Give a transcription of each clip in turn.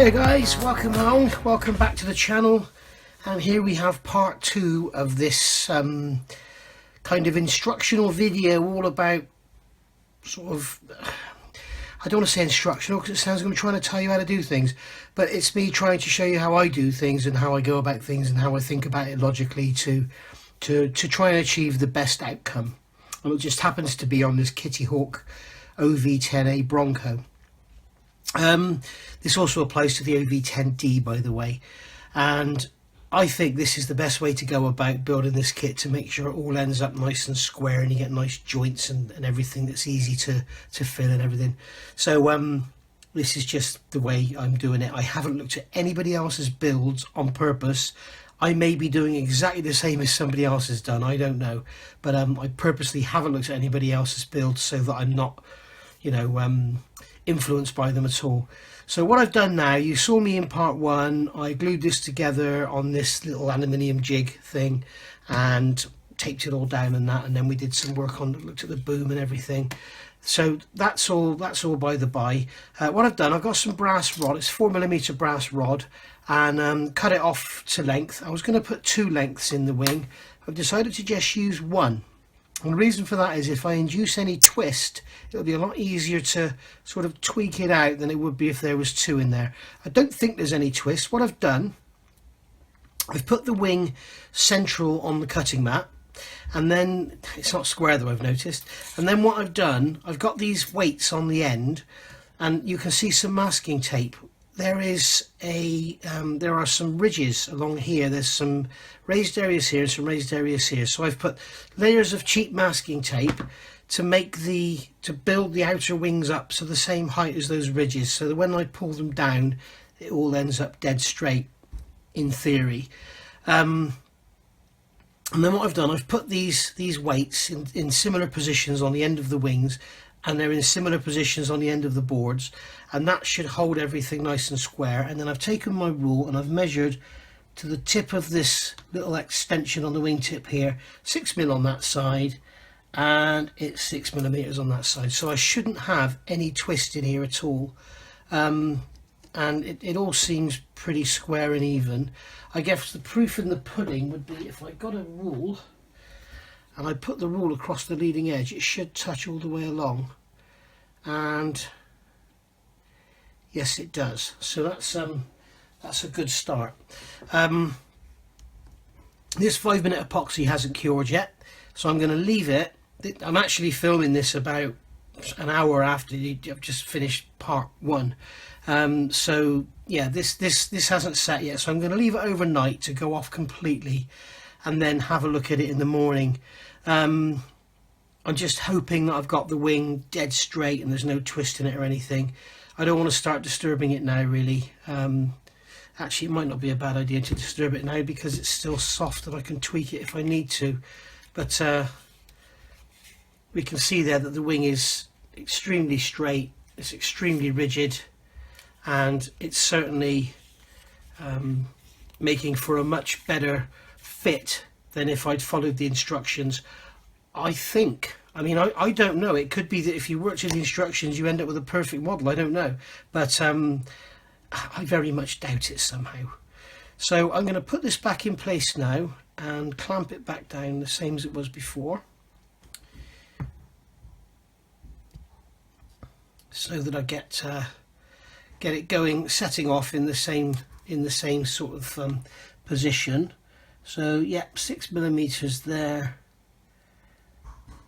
Hiya guys, welcome along, welcome back to the channel, and here we have part 2 of this kind of instructional video all about sort of, I don't want to say instructional because it sounds like I'm trying to tell you how to do things, but it's me trying to show you how I do things and how I go about things and how I think about it logically to try and achieve the best outcome. And it just happens to be on this Kitty Hawk OV-10 Bronco. This also applies to the OV-10D, by the way, and I think this is the best way to go about building this kit to make sure it all ends up nice and square and you get nice joints and everything that's easy to fill and everything. So this is just the way I'm doing it. I haven't looked at anybody else's builds on purpose. I may be doing exactly the same as somebody else has done, I don't know, but I purposely haven't looked at anybody else's builds so that I'm not, you know, influenced by them at all. So what I've done now, you saw me in part 1, I glued this together on this little aluminium jig thing and taped it all down and that, and then we did some work on, looked at the boom and everything. So that's all by the by. What I've done, I've got some brass rod, it's 4mm brass rod, and cut it off to length. I was going to put 2 lengths in the wing. I've decided to just use 1. And the reason for that is if I induce any twist, it'll be a lot easier to sort of tweak it out than it would be if there was 2 in there. I don't think there's any twist. What I've done, I've put the wing central on the cutting mat, and then it's not square though, I've noticed. And then what I've done, I've got these weights on the end, and you can see some masking tape. There is there are some ridges along here. There's some raised areas here and some raised areas here. So I've put layers of cheap masking tape to build the outer wings up so the same height as those ridges, so that when I pull them down, it all ends up dead straight, in theory. And then what I've done, I've put these weights in similar positions on the end of the wings, and they're in similar positions on the end of the boards, and that should hold everything nice and square. And then I've taken my rule and I've measured to the tip of this little extension on the wingtip here, 6mm on that side, and it's 6mm on that side, so I shouldn't have any twist in here at all. And it all seems pretty square and even. I guess the proof in the pudding would be if I got a rule and I put the rule across the leading edge, it should touch all the way along, and yes it does. So that's a good start. This 5-minute epoxy hasn't cured yet, so I'm going to leave it. I'm actually filming this about an hour after I've just finished part 1. So yeah, this hasn't set yet, so I'm going to leave it overnight to go off completely and then have a look at it in the morning. I'm just hoping that I've got the wing dead straight and there's no twist in it or anything. I don't want to start disturbing it now, really. Actually, it might not be a bad idea to disturb it now because it's still soft and I can tweak it if I need to. But we can see there that the wing is extremely straight, it's extremely rigid, and it's certainly making for a much better fit than if I'd followed the instructions, I think. I mean, I don't know, it could be that if you work to the instructions you end up with a perfect model, I don't know, but I very much doubt it somehow. So I'm going to put this back in place now and clamp it back down the same as it was before, so that I get it going, setting off in the same sort of position. So yep, 6mm there,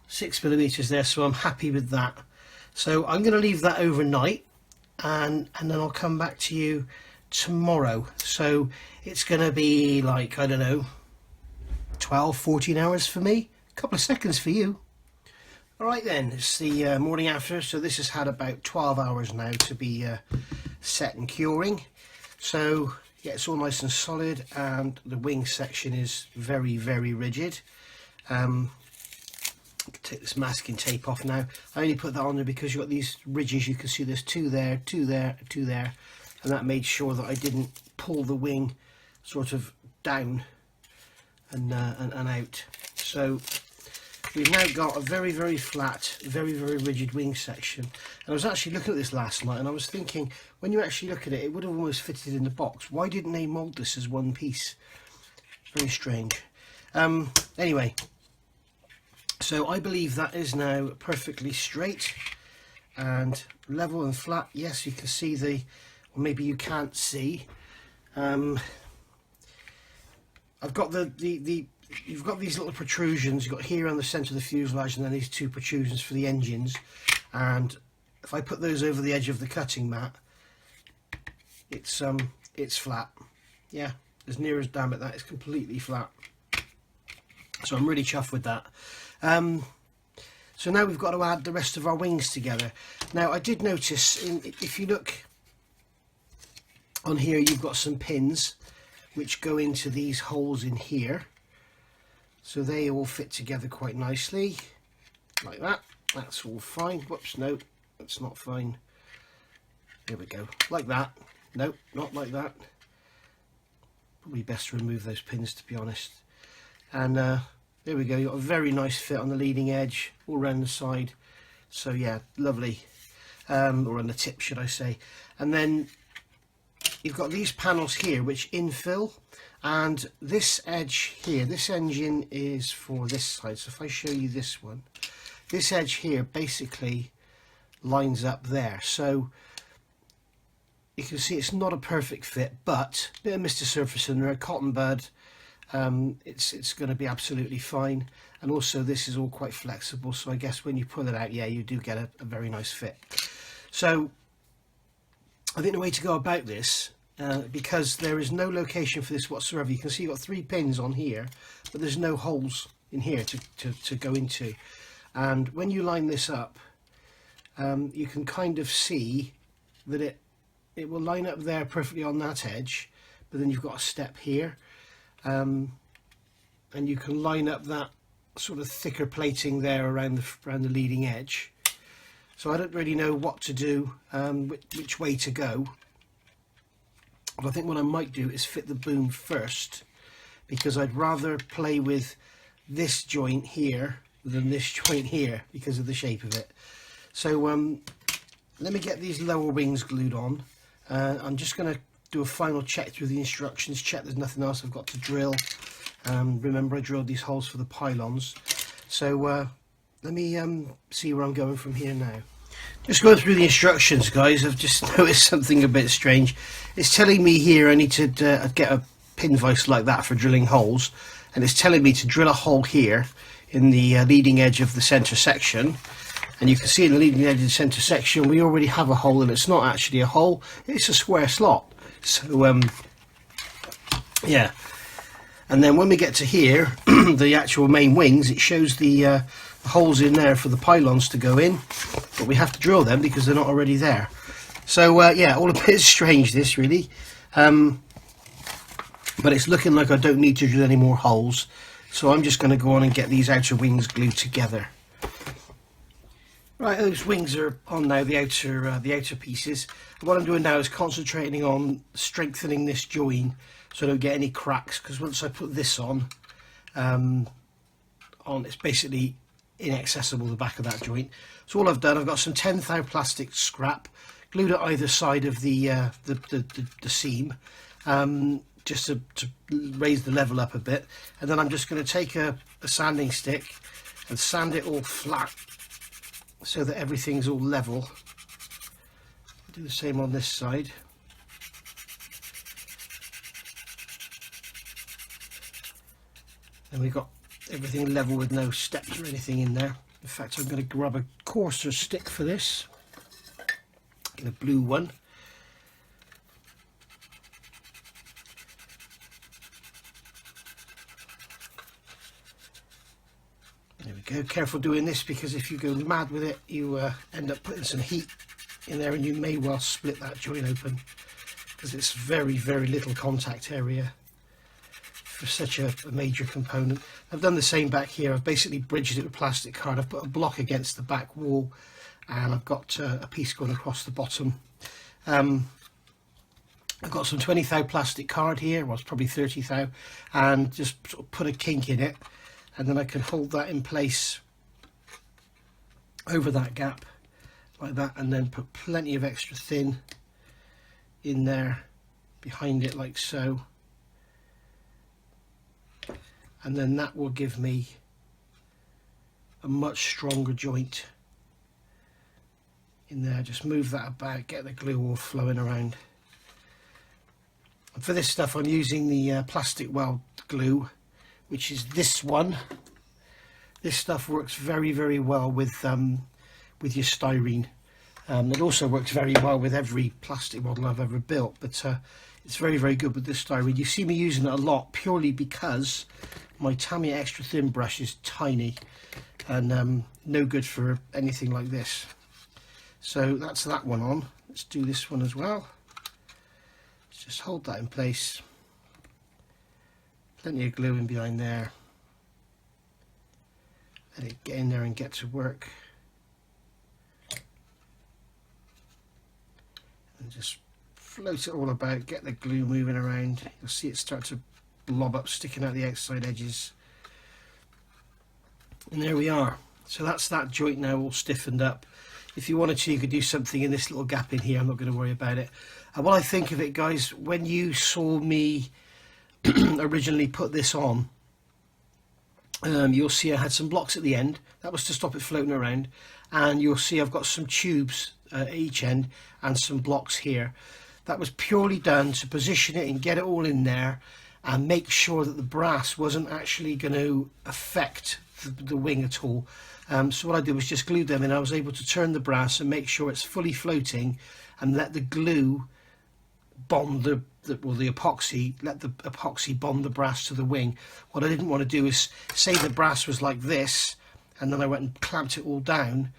6mm there, so I'm happy with that. So I'm going to leave that overnight, and then I'll come back to you tomorrow. So it's going to be like, I don't know, 12-14 hours for me, a couple of seconds for you. Alright then, it's the morning after, so this has had about 12 hours now to be set and curing. So yeah, it's all nice and solid, and the wing section is very, very rigid. Take this masking tape off now. I only put that on there because you've got these ridges. You can see there's 2 there, 2 there, 2 there, and that made sure that I didn't pull the wing sort of down and out. So we've now got a very, very flat, very, very rigid wing section. And I was actually looking at this last night and I was thinking, when you actually look at it, it would have almost fitted in the box. Why didn't they mould this as one piece? Very strange. Anyway, so I believe that is now perfectly straight and level and flat. Yes, you can see the, or maybe you can't see. I've got you've got these little protrusions. You've got here on the centre of the fuselage, and then these two protrusions for the engines. And if I put those over the edge of the cutting mat, it's flat. Yeah, as near as damn it, that is completely flat. So I'm really chuffed with that. So now we've got to add the rest of our wings together. Now I did notice, if you look on here, you've got some pins which go into these holes in here. So they all fit together quite nicely, like that. That's all fine. Whoops, no, that's not fine. There we go, like that. No, not like that. Probably best to remove those pins, to be honest. And there we go, you've got a very nice fit on the leading edge, all around the side. So yeah, lovely. Or on the tip, should I say. And then you've got these panels here which infill, and this edge here, this engine is for this side. So if I show you this one, this edge here basically lines up there. So you can see it's not a perfect fit, but a bit of Mr. Surface in there, a cotton bud. It's going to be absolutely fine. And also this is all quite flexible, so I guess when you pull it out, yeah, you do get a very nice fit. So I think the way to go about this, because there is no location for this whatsoever, you can see you've got 3 pins on here, but there's no holes in here to go into. And when you line this up, you can kind of see that it will line up there perfectly on that edge, but then you've got a step here, and you can line up that sort of thicker plating there around the leading edge. So I don't really know what to do, which way to go. But I think what I might do is fit the boom first, because I'd rather play with this joint here than this joint here because of the shape of it. So let me get these lower wings glued on. I'm just going to do a final check through the instructions, check there's nothing else I've got to drill. Remember, I drilled these holes for the pylons. So let me see where I'm going from here now. Just going through the instructions, guys, I've just noticed something a bit strange. It's telling me here I need to get a pin vise like that for drilling holes, and it's telling me to drill a hole here in the leading edge of the centre section. And you can see in the leading edge of the centre section we already have a hole, and it's not actually a hole, it's a square slot. So yeah, and then when we get to here, the actual main wings, it shows the holes in there for the pylons to go in, but we have to drill them because they're not already there. So yeah, all a bit strange this really, but it's looking like I don't need to drill any more holes, so I'm just going to go on and get these outer wings glued together. Right, those wings are on now, the outer pieces. What I'm doing now is concentrating on strengthening this join so I don't get any cracks, because once I put this on, it's basically inaccessible, the back of that joint. So all I've done, I've got some 10 thou plastic scrap glued at either side of the seam, just to raise the level up a bit, and then I'm just going to take a sanding stick and sand it all flat so that everything's all level. Do the same on this side. And we've got everything level with no steps or anything in there. In fact, I'm going to grab a coarser stick for this, get a blue one. There we go. Careful doing this, because if you go mad with it, you end up putting some heat in there, and you may well split that joint open, because it's very, very little contact area for such a major component. I've done the same back here. I've basically bridged it with plastic card. I've put a block against the back wall, and I've got a piece going across the bottom. I've got some 20 thou plastic card here, well, it's probably 30 thou, and just sort of put a kink in it, and then I can hold that in place over that gap like that, and then put plenty of extra thin in there behind it like so, and then that will give me a much stronger joint in there. Just move that about, get the glue all flowing around. And for this stuff I'm using the plastic weld glue, which is this one. This stuff works very, very well with your styrene. It also works very well with every plastic model I've ever built, but it's very, very good with this styrene. You see me using it a lot purely because my Tamiya extra thin brush is tiny and no good for anything like this. So that's that one on. Let's do this one as well. Let's just hold that in place. Plenty of glue in behind there. Let it get in there and get to work. And just float it all about, get the glue moving around. You'll see it start to blob up, sticking out the outside edges. And there we are. So that's that joint now all stiffened up. If you wanted to, you could do something in this little gap in here. I'm not going to worry about it. And what I think of it, guys, when you saw me originally put this on, you'll see I had some blocks at the end. That was to stop it floating around. And you'll see I've got some tubes at each end and some blocks here. That was purely done to position it and get it all in there and make sure that the brass wasn't actually going to affect the wing at all. So what I did was just glue them in. I was able to turn the brass and make sure it's fully floating and let the glue bond the epoxy, let the epoxy bond the brass to the wing. What I didn't want to do is say the brass was like this and then I went and clamped it all down,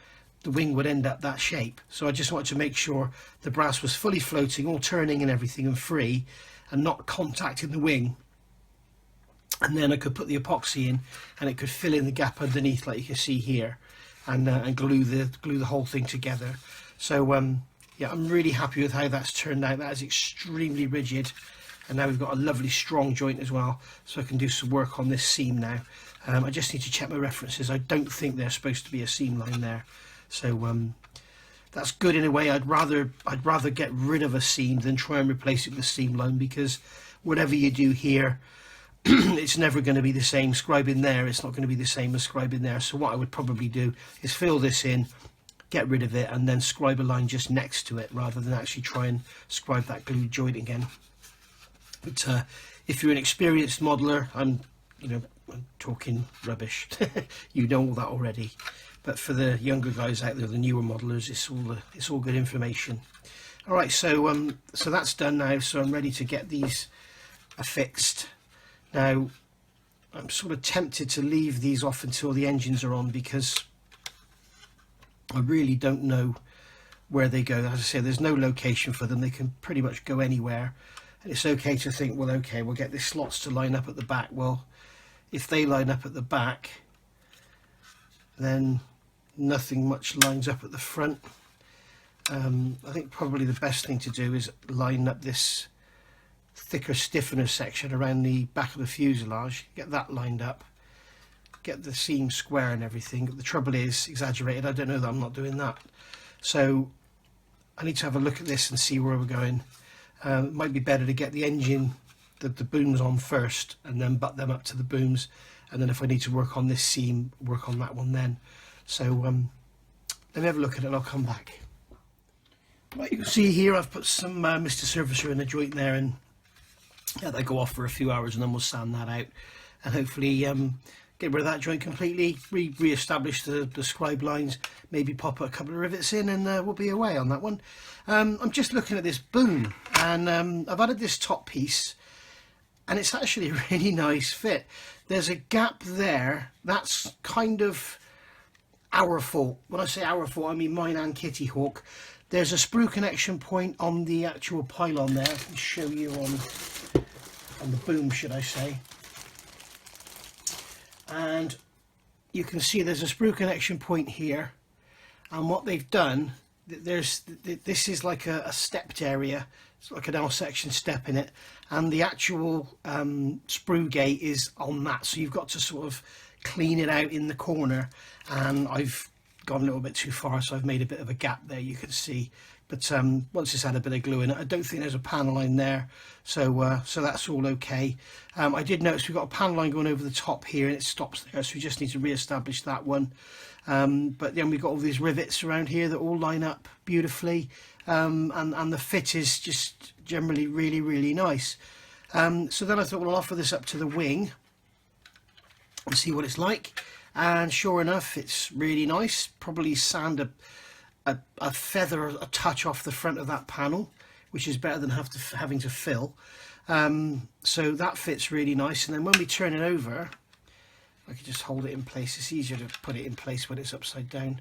the wing would end up that shape. So I just wanted to make sure the brass was fully floating, all turning and everything and free and not contacting the wing. And then I could put the epoxy in and it could fill in the gap underneath like you can see here and glue the whole thing together. So yeah, I'm really happy with how that's turned out. That is extremely rigid, and now we've got a lovely strong joint as well, so I can do some work on this seam now. I just need to check my references. I don't think there's supposed to be a seam line there, so that's good in a way. I'd rather get rid of a seam than try and replace it with a seam line, because whatever you do here, it's never going to be the same. Scribing there, it's not going to be the same as scribing there. So what I would probably do is fill this in, get rid of it, and then scribe a line just next to it rather than actually try and scribe that glue joint again. But if you're an experienced modeler, I'm talking rubbish. You know all that already. But for the younger guys out there, the newer modelers, it's all good information. All right, so that's done now. So I'm ready to get these affixed. Now, I'm sort of tempted to leave these off until the engines are on, because I really don't know where they go. As I say, there's no location for them. They can pretty much go anywhere. And it's okay to think, well, okay, we'll get the slots to line up at the back. Well, if they line up at the back, then nothing much lines up at the front. I think probably the best thing to do is line up this thicker stiffener section around the back of the fuselage, get that lined up, get the seam square and everything. The trouble is, exaggerated, I don't know that I'm not doing that. So I need to have a look at this and see where we're going. It might be better to get the engine, the booms on first, and then butt them up to the booms, and then if I need to work on this seam, work on that one then. So let me have a look at it and I'll come back. Right, you can see here I've put some Mr. Surfacer in the joint there, and yeah, they go off for a few hours and then we'll sand that out and hopefully get rid of that joint completely, re-establish the scribe lines, maybe pop a couple of rivets in, and we'll be away on that one. I'm just looking at this boom, and I've added this top piece, and it's actually a really nice fit. There's a gap there, that's kind of our fault. When I say our fault, I mean mine and Kitty Hawk. There's a sprue connection point on the actual pylon there. Let me show you on the boom, should I say. And you can see there's a sprue connection point here, and what they've done, this is like a stepped area. It's like an L section step in it, and the actual sprue gate is on that, so you've got to sort of clean it out in the corner, and I've gone a little bit too far, so I've made a bit of a gap there, you can see. But once it's had a bit of glue in it, I don't think there's a panel line there, so so that's all okay. I did notice we've got a panel line going over the top here, and it stops there, so we just need to re-establish that one. But then we've got all these rivets around here that all line up beautifully, and the fit is just generally really, really nice. So then I thought, well, I'll offer this up to the wing and see what it's like. And sure enough, it's really nice. Probably sand a feather, a touch off the front of that panel, which is better than having to fill. So that fits really nice. And then when we turn it over, I can just hold it in place. It's easier to put it in place when it's upside down.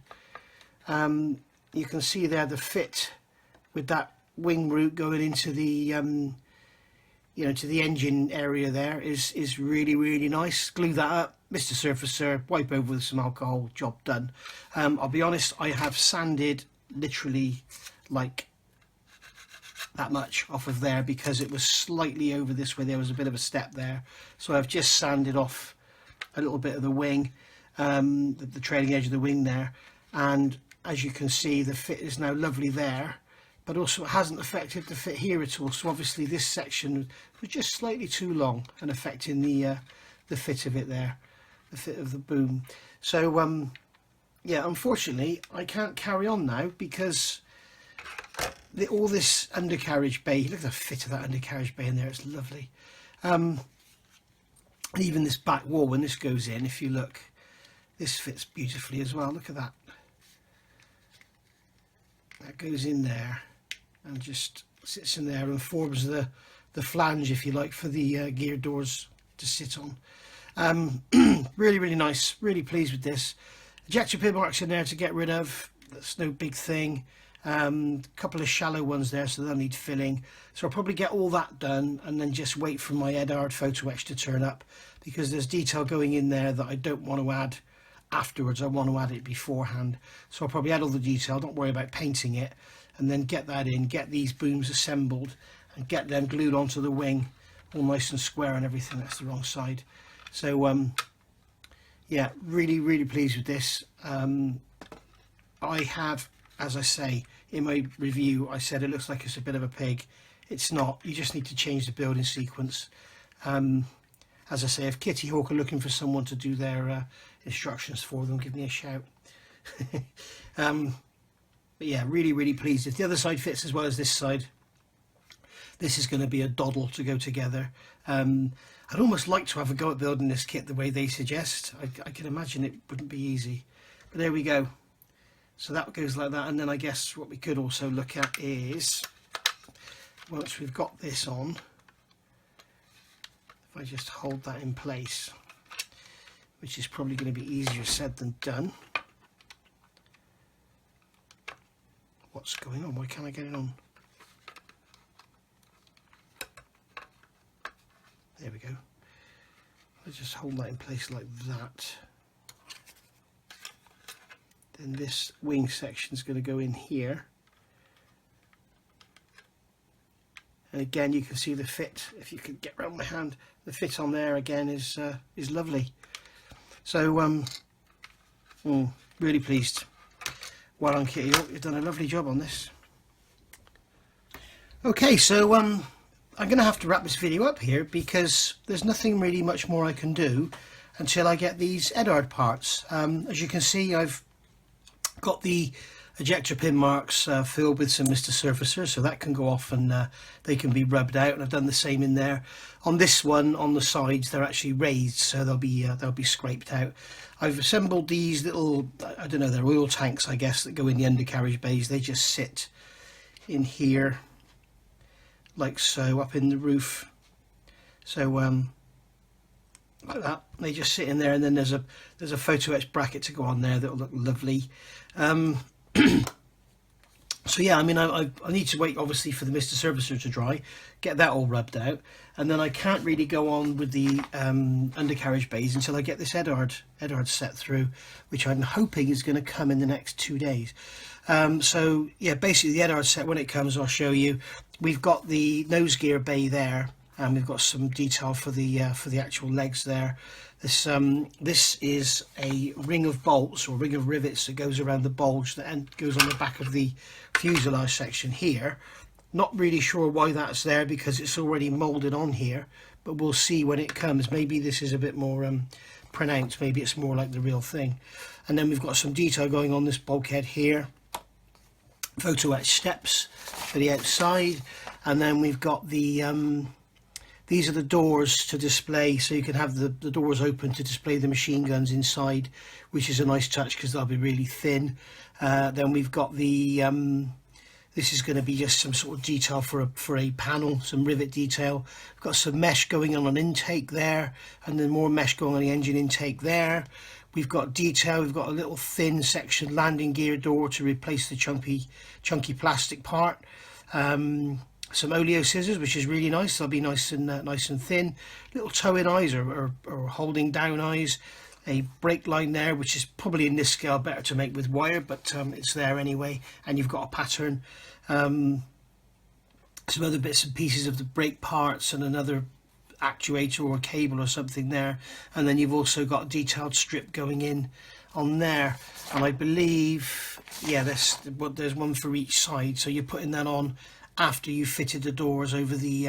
You can see there the fit with that wing root going into the to the engine area there is really, really nice. Glue that up, Mr. Surfacer, wipe over with some alcohol, job done. I'll be honest, I have sanded literally like that much off of there because it was slightly over this way. There was a bit of a step there, so I've just sanded off a little bit of the wing, the trailing edge of the wing there, and as you can see, the fit is now lovely there. But also it hasn't affected the fit here at all. So obviously this section was just slightly too long and affecting the fit of it there, the fit of the boom. So yeah, unfortunately I can't carry on now because all this undercarriage bay, look at the fit of that undercarriage bay in there, it's lovely. And even this back wall, when this goes in, if you look, this fits beautifully as well. Look at that. That goes in there and just sits in there and forms the flange, if you like, for the gear doors to sit on. Really, really nice. Really pleased with this. Ejector pin marks in there to get rid of. That's no big thing. A couple of shallow ones there, so they'll need filling. So I'll probably get all that done and then just wait for my Eduard photo etch to turn up, because there's detail going in there that I don't want to add afterwards. I want to add it beforehand. So I'll probably add all the detail, don't worry about painting it, and then get that in, get these booms assembled and get them glued onto the wing all nice and square and everything. That's the wrong side. So yeah, really, really pleased with this. I have, as I say in my review, I said it looks like it's a bit of a pig. It's not. You just need to change the building sequence. As I say, if Kitty Hawk are looking for someone to do their instructions for them, give me a shout. But yeah, really, really pleased. If the other side fits as well as this side, this is going to be a doddle to go together. I'd almost like to have a go at building this kit the way they suggest. I can imagine it wouldn't be easy. But there we go. So that goes like that. And then I guess what we could also look at is, once we've got this on, if I just hold that in place, which is probably going to be easier said than done. What's going on? Why can't I get it on? There we go. I'll just hold that in place like that. Then this wing section is going to go in here. And again, you can see the fit. If you could get around my hand, the fit on there again is lovely. So really pleased. Well done, Kitty. You've done a lovely job on this. Okay, so I'm going to have to wrap this video up here because there's nothing really much more I can do until I get these Eduard parts. As you can see, I've got the ejector pin marks filled with some Mr. Surfacer, so that can go off and they can be rubbed out, and I've done the same in there. On this one, on the sides, they're actually raised, so they'll be scraped out. I've assembled these little, I don't know, they're oil tanks, I guess, that go in the undercarriage bays. They just sit in here like so, up in the roof. So like that, they just sit in there, and then there's a photo etch bracket to go on there that'll look lovely. So yeah, I mean, I need to wait obviously for the Mr. Surfacer to dry, get that all rubbed out, and then I can't really go on with the undercarriage bays until I get this Eduard set through, which I'm hoping is going to come in the next 2 days. So yeah, basically the Eduard set, when it comes, I'll show you. We've got the nose gear bay there, and we've got some detail for the actual legs there. This is a ring of bolts or ring of rivets that goes around the bulge that goes on the back of the fuselage section here. Not really sure why that's there because it's already moulded on here, but we'll see when it comes. Maybe this is a bit more pronounced, maybe it's more like the real thing. And then we've got some detail going on this bulkhead here, photo etched steps for the outside, and then we've got the these are the doors to display, so you can have the doors open to display the machine guns inside, which is a nice touch because they'll be really thin. Then we've got the this is going to be just some sort of detail for a panel, some rivet detail. We've got some mesh going on intake there, and then more mesh going on the engine intake there. We've got detail, we've got a little thin section landing gear door to replace the chunky plastic part. Some oleo scissors, which is really nice. They'll be nice and thin. Little toe-in eyes or holding down eyes. A brake line there, which is probably in this scale better to make with wire, but it's there anyway. And you've got a pattern. Some other bits and pieces of the brake parts and another actuator or cable or something there. And then you've also got a detailed strip going in on there. And I believe, yeah, there's one for each side. So you're putting that on after you fitted the doors over the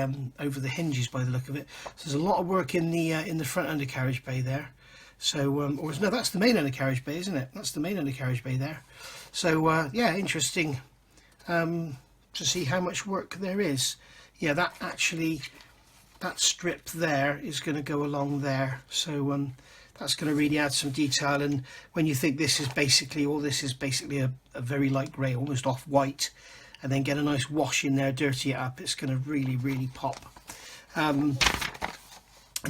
hinges by the look of it. So there's a lot of work in the front undercarriage bay there. So or no, that's the main undercarriage bay, isn't it? That's the main undercarriage bay there. So yeah, interesting to see how much work there is. Yeah, that strip there is going to go along there. So that's going to really add some detail. And when you think this is basically a very light grey, almost off white, and then get a nice wash in there, dirty it up, it's going to really pop. And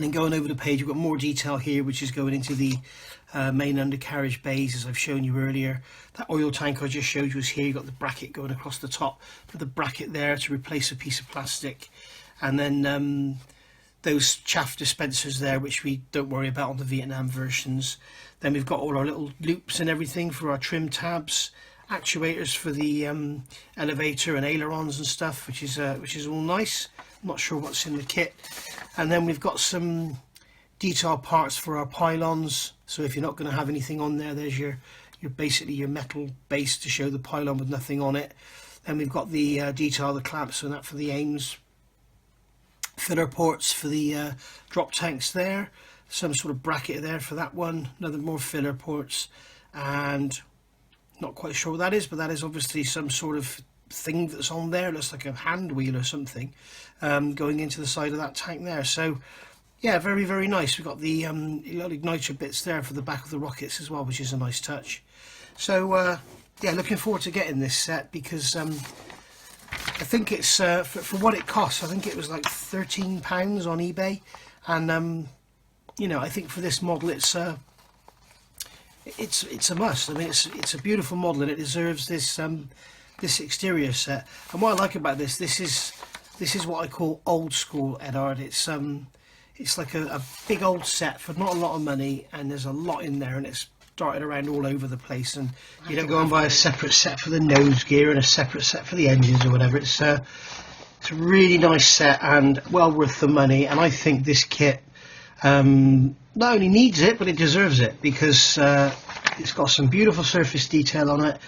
then going over the page, we've got more detail here, which is going into the main undercarriage bays, as I've shown you earlier. That oil tank I just showed you was here. You've got the bracket going across the top for the bracket there to replace a piece of plastic. And then those chaff dispensers there, which we don't worry about on the Vietnam versions. Then we've got all our little loops and everything for our trim tabs, actuators for the elevator and ailerons and stuff, which is all nice. I'm not sure what's in the kit. And then we've got some detail parts for our pylons. So if you're not going to have anything on there, there's your basically your metal base to show the pylon with nothing on it. Then we've got the detail, the clamps and that for the aims. Filler ports for the drop tanks there. Some sort of bracket there for that one. Another more filler ports. And not quite sure what that is, but that is obviously some sort of thing that's on there. It looks like a hand wheel or something going into the side of that tank there. So yeah, very nice. We've got the igniter bits there for the back of the rockets as well, which is a nice touch. So yeah, looking forward to getting this set because I think it's for what it costs. I think it was like £13 on eBay, and you know, I think for this model it's a must. I mean, it's a beautiful model and it deserves this this exterior set. And what I like about this is what I call old school, Eduard. It's like a big old set for not a lot of money, and there's a lot in there, and it's darted around all over the place. And you don't go and buy a separate set for the nose gear and a separate set for the engines or whatever. It's a really nice set and well worth the money. And I think this kit not only needs it, but it deserves it, because it's got some beautiful surface detail on it.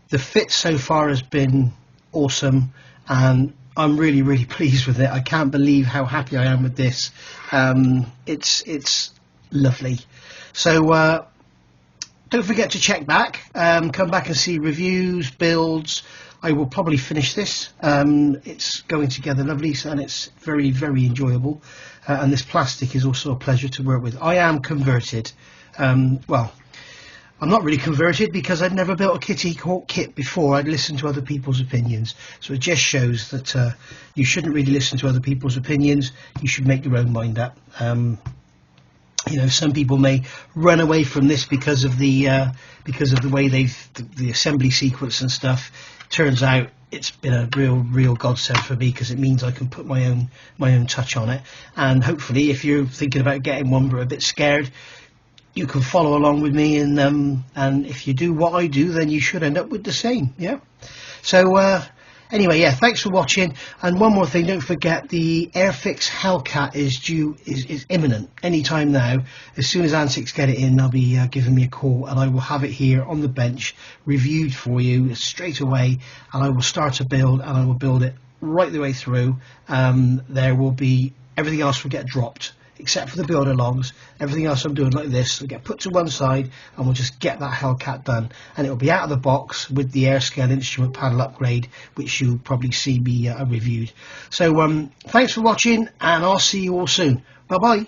The fit so far has been awesome, and I'm really pleased with it. I can't believe how happy I am with this. It's lovely. So don't forget to check back, come back and see reviews, builds. I will probably finish this. It's going together lovely, and it's very enjoyable. And this plastic is also a pleasure to work with. I am converted. Well, I'm not really converted because I'd never built a Kitty Hawk kit before. I'd listened to other people's opinions. So it just shows that you shouldn't really listen to other people's opinions. You should make your own mind up. You know, some people may run away from this because of the way the assembly sequence and stuff. Turns out it's been a real godsend for me, because it means I can put my own touch on it. And hopefully, if you're thinking about getting one but a bit scared, you can follow along with me, and if you do what I do, then you should end up with the same. Yeah. So Anyway, yeah, thanks for watching. And one more thing, don't forget the Airfix Hellcat is imminent anytime now. As soon as Antics get it in, they'll be giving me a call, and I will have it here on the bench reviewed for you straight away, and I will start to build, and I will build it right the way through. There will be, everything else will get dropped except for the build alongs. Everything else I'm doing like this will get put to one side, and we'll just get that Hellcat done, and it will be out of the box with the Airscale instrument panel upgrade, which you'll probably see me reviewed. So thanks for watching, and I'll see you all soon. Bye bye.